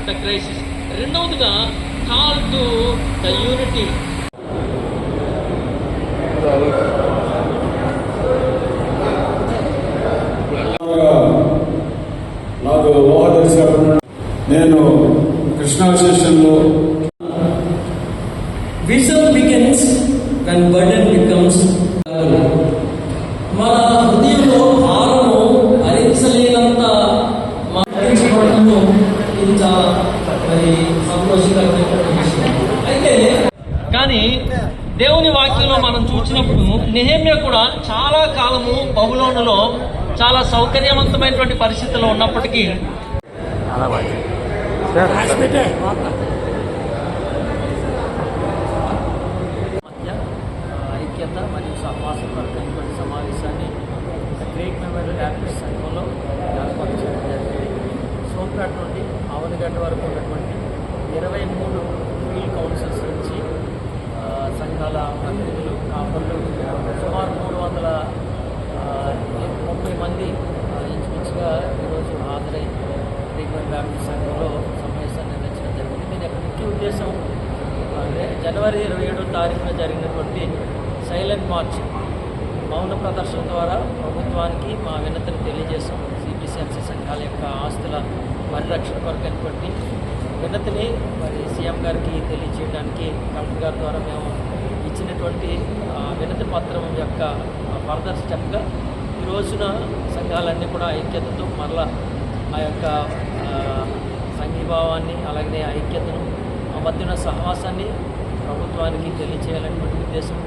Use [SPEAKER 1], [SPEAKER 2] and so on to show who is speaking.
[SPEAKER 1] The crisis. రెండవదిగా call to the unity.
[SPEAKER 2] నాకు ఊహ తెలిసినప్పుడు నేను కృష్ణా స్టేషన్లో
[SPEAKER 3] vision begins when burden becomes మన హృదయంలో భారము భరించలేనంత మాట్లాడటము ఇది చాలా మరి సంతోషకరమైన విషయం. అయితే
[SPEAKER 1] కానీ దేవుని వాక్యంలో మనం చూసినప్పుడు నెహెమ్యా కూడా చాలా కాలము బబులోనులో చాలా సౌకర్యవంతమైనటువంటి పరిస్థితుల్లో ఉన్నప్పటికీ
[SPEAKER 4] ఐక్యత మరియు సహవాసం కొరకైనటువంటి సమావేశాన్ని గ్రేట్ మెమోరియల్ బ్యాప్టిస్ట్ సంఘంలో ఏర్పాటు చేయడం జరిగింది. సోంపేట నుండి ఆవనగడ్డ వరకు ఉన్నటువంటి 23 ఫీల్డ్ కౌన్సిల్స్ నుంచి సంఘాల ప్రతినిధులు, కాపర్లు సుమారు 330 మంది ఇంచుమించుగా ఈరోజు హాజరై గ్రేట్ మెమోరియల్ బ్యాప్టిస్ట్ సంఘంలో సమావేశాన్ని నిర్వహించడం జరిగింది. దీని యొక్క ముఖ్య ఉద్దేశం జనవరి 27వ తారీఖున జరిగినటువంటి సైలెంట్ మార్చ్ మౌన ప్రదర్శన ద్వారా ప్రభుత్వానికి మా వినతిని తెలియజేసాం. సిబిసిఎంసి సంఘాల యొక్క ఆస్తుల పరిరక్షణ కొరకైనటువంటి వినతిని మరి సీఎం గారికి తెలియజేయడానికి కలెక్టర్ గారి ద్వారా మేము ఇచ్చినటువంటి వినతి పత్రం యొక్క ఫర్దర్ స్టెప్గా ఈ రోజున సంఘాలన్నీ కూడా ఐక్యతతో మరలా ఆ యొక్క సంఘీభావాన్ని అలాగే ఐక్యతను ఆ మధ్యన సహవాసాన్ని ప్రభుత్వానికి తెలియచేయాలనేటువంటి ఉద్దేశం